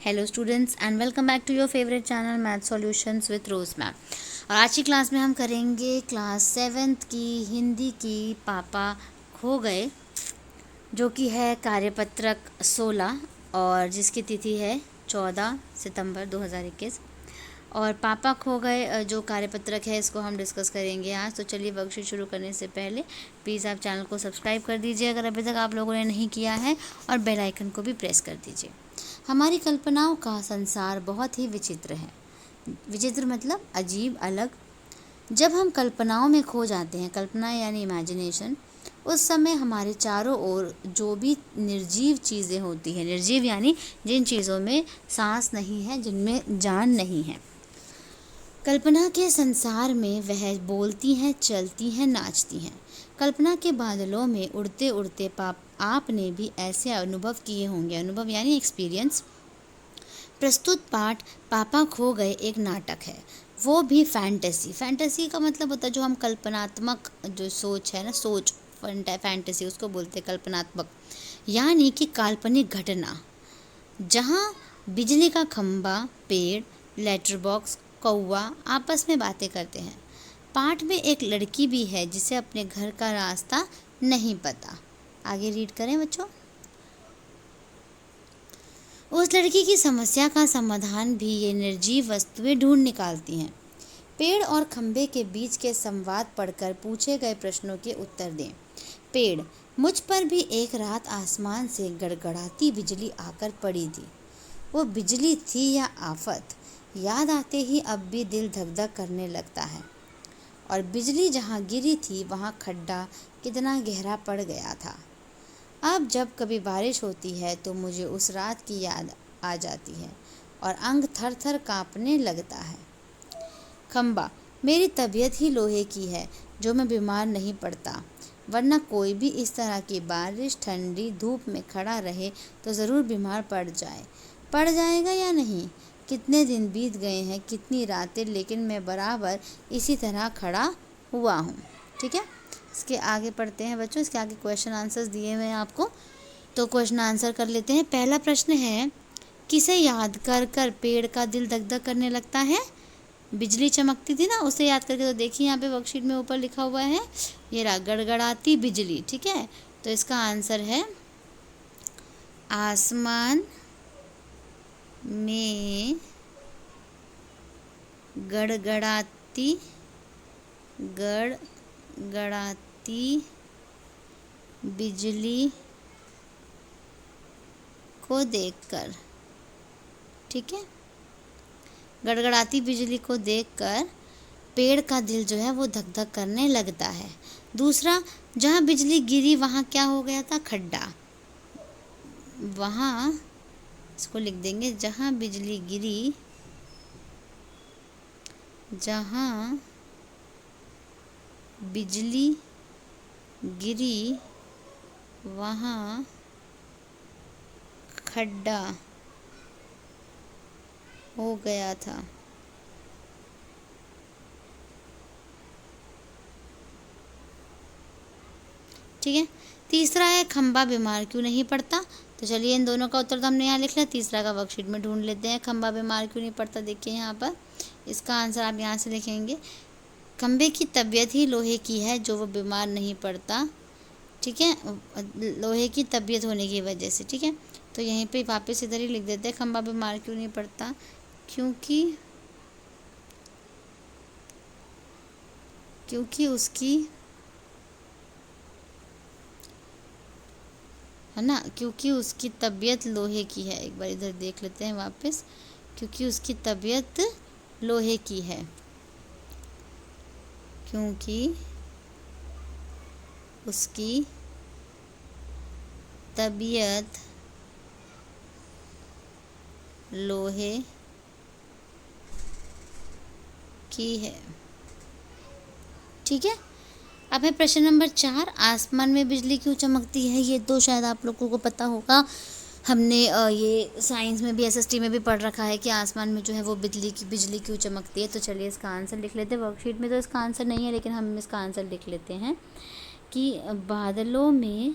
Hello students and welcome back to your favourite channel math solutions with Rose ma'am. और आज की class में हम करेंगे क्लास 7th की हिंदी की पापा खो गए, जो कि है कार्यपत्रक 16 और जिसकी तिथि है 14 सितंबर 2021। और पापा खो गए जो कार्यपत्रक है इसको हम डिस्कस करेंगे आज। तो चलिए वर्कशीट शुरू करने से पहले प्लीज़ आप चैनल को सब्सक्राइब कर दीजिए अगर अभी तक आप लोगों ने नहीं किया है, और बेल आइकन को भी प्रेस कर दीजिए। हमारी कल्पनाओं का संसार बहुत ही विचित्र है। विचित्र मतलब अजीब, अलग। जब हम कल्पनाओं में खो जाते हैं, कल्पना यानी इमेजिनेशन, उस समय हमारे चारों ओर जो भी निर्जीव चीज़ें होती हैं, निर्जीव यानी जिन चीज़ों में सांस नहीं है, जिनमें जान नहीं है, कल्पना के संसार में वह बोलती हैं, चलती हैं, नाचती हैं। कल्पना के बादलों में उड़ते उड़ते आपने भी ऐसे अनुभव किए होंगे। अनुभव यानी एक्सपीरियंस। प्रस्तुत पाठ पापा खो गए एक नाटक है, वो भी फैंटेसी। फैंटेसी का मतलब होता है जो हम कल्पनात्मक, जो सोच है ना, सोच, फैंटेसी उसको बोलते हैं कल्पनात्मक, यानी कि काल्पनिक घटना, जहाँ बिजली का खंभा, पेड़, लेटर बॉक्स, कौवा आपस में बातें करते हैं। पाठ में एक लड़की भी है जिसे अपने घर का रास्ता नहीं पता। आगे रीड करें बच्चों। उस लड़की की समस्या का समाधान भी ये निर्जीव वस्तुएं ढूंढ निकालती हैं। पेड़ और खंभे के बीच के संवाद पढ़कर पूछे गए प्रश्नों के उत्तर दें। पेड़: मुझ पर भी एक रात आसमान से गड़गड़ाती बिजली आकर पड़ी थी। वो बिजली थी या आफत, याद आते ही अब भी दिल धक धक करने लगता है। और बिजली जहाँ गिरी थी वहाँ खड्डा कितना गहरा पड़ गया था। अब जब कभी बारिश होती है तो मुझे उस रात की याद आ जाती है और अंग थर थर कांपने लगता है। खंबा: मेरी तबीयत ही लोहे की है जो मैं बीमार नहीं पड़ता, वरना कोई भी इस तरह की बारिश, ठंडी धूप में खड़ा रहे तो ज़रूर बीमार पड़ जाएगा या नहीं। कितने दिन बीत गए हैं, कितनी रातें, लेकिन मैं बराबर इसी तरह खड़ा हुआ हूँ। ठीक है, इसके आगे पढ़ते हैं बच्चों। इसके आगे क्वेश्चन आंसर्स दिए हुए हैं आपको, तो क्वेश्चन आंसर कर लेते हैं। पहला प्रश्न है, किसे याद कर कर पेड़ का दिल धक धक करने लगता है? बिजली चमकती थी ना, उसे याद करके। तो देखिए यहाँ पे वर्कशीट में ऊपर लिखा हुआ है, ये रहा, गड़गड़ाती बिजली। ठीक है, तो इसका आंसर है आसमान में गड़गड़ाती बिजली को देखकर। ठीक है, गड़गड़ाती बिजली को देखकर पेड़ का दिल जो है वो धक धक करने लगता है। दूसरा, जहाँ बिजली गिरी वहाँ क्या हो गया था? खड्डा। वहाँ इसको लिख देंगे, जहाँ बिजली गिरी, जहाँ बिजली गिरी वहाँ खड्डा हो गया था। ठीक है, तीसरा है, खंबा बीमार क्यों नहीं पड़ता? तो चलिए इन दोनों का उत्तर तो हमने यहाँ लिख लिया, तीसरा का वर्कशीट में ढूंढ लेते हैं। खंबा बीमार क्यों नहीं पड़ता, देखिए यहाँ पर इसका आंसर आप यहाँ से लिखेंगे, खंबे की तबीयत ही लोहे की है जो वो बीमार नहीं पड़ता। ठीक है, लोहे की तबीयत होने की वजह से। ठीक है, तो यहीं पे वापस इधर ही लिख देते हैं, खंबा बीमार क्यों नहीं पड़ता, क्योंकि उसकी, है ना, क्योंकि उसकी तबीयत लोहे की है। एक बार इधर देख लेते हैं वापस, क्योंकि उसकी तबीयत लोहे की है, क्योंकि उसकी तबीयत लोहे की है। ठीक है, अब है प्रश्न नंबर 4, आसमान में बिजली क्यों चमकती है? ये तो शायद आप लोगों को पता होगा, हमने ये साइंस में भी, एसएसटी में भी पढ़ रखा है कि आसमान में जो है वो बिजली क्यों चमकती है। तो चलिए इसका आंसर लिख लेते हैं। वर्कशीट में तो इसका आंसर नहीं है, लेकिन हम इसका आंसर लिख लेते हैं कि बादलों में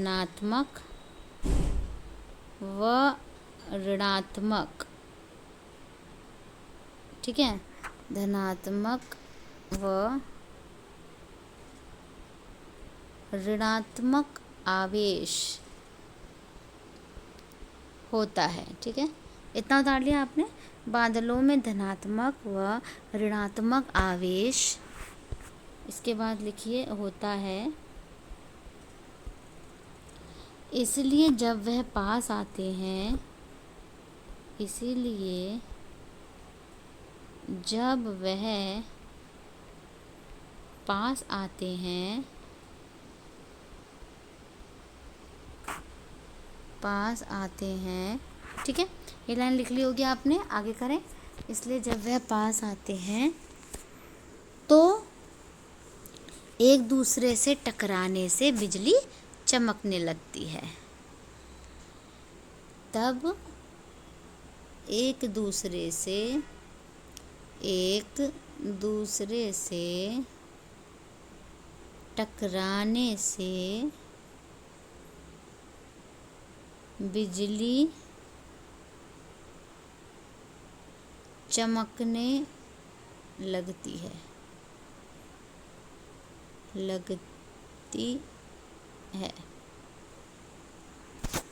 धनात्मक व ऋणात्मक, ठीक है, धनात्मक व ऋणात्मक आवेश होता है, ठीक है। इतना उतार लिया आपने। बादलों में धनात्मक व ऋणात्मक आवेश, इसके बाद लिखिए होता है, इसलिए जब वह पास आते हैं, इसीलिए जब वह पास आते हैं, पास आते हैं, ठीक है। ये लाइन लिख ली होगी आपने, आगे करें। इसलिए जब वह पास आते हैं तो एक दूसरे से टकराने से बिजली चमकने लगती है। तब एक दूसरे से टकराने से बिजली चमकने लगती है,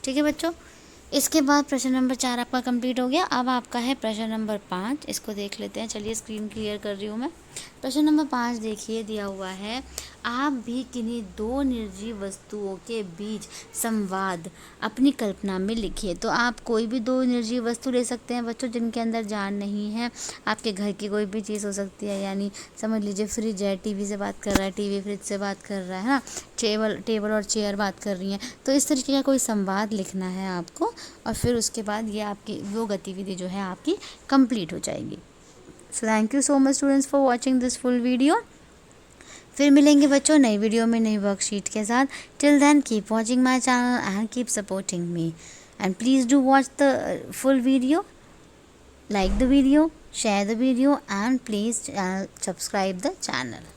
ठीक है बच्चों। इसके बाद प्रश्न नंबर 4 आपका कंप्लीट हो गया। अब आपका है प्रश्न नंबर 5, इसको देख लेते हैं। चलिए स्क्रीन क्लियर कर रही हूँ मैं। प्रश्न नंबर 5 देखिए, दिया हुआ है, आप भी किन्हीं दो निर्जीव वस्तुओं के बीच संवाद अपनी कल्पना में लिखिए। तो आप कोई भी दो निर्जीव वस्तु ले सकते हैं बच्चों जिनके अंदर जान नहीं है। आपके घर की कोई भी चीज़ हो सकती है, यानी समझ लीजिए फ्रिज है, टीवी से बात कर रहा है, टीवी फ्रिज से बात कर रहा है ना, टेबल और चेयर बात कर रही हैं। तो इस तरीके का कोई संवाद लिखना है आपको, और फिर उसके बाद ये आपकी वो गतिविधि जो है आपकी कंप्लीट हो जाएगी। So thank you so much students for watching this full video. फिर मिलेंगे बच्चों नई वीडियो में नई वर्कशीट के साथ। Till then keep watching my channel and keep supporting me, and please do watch the full video, like the video, share the video, and please subscribe the channel.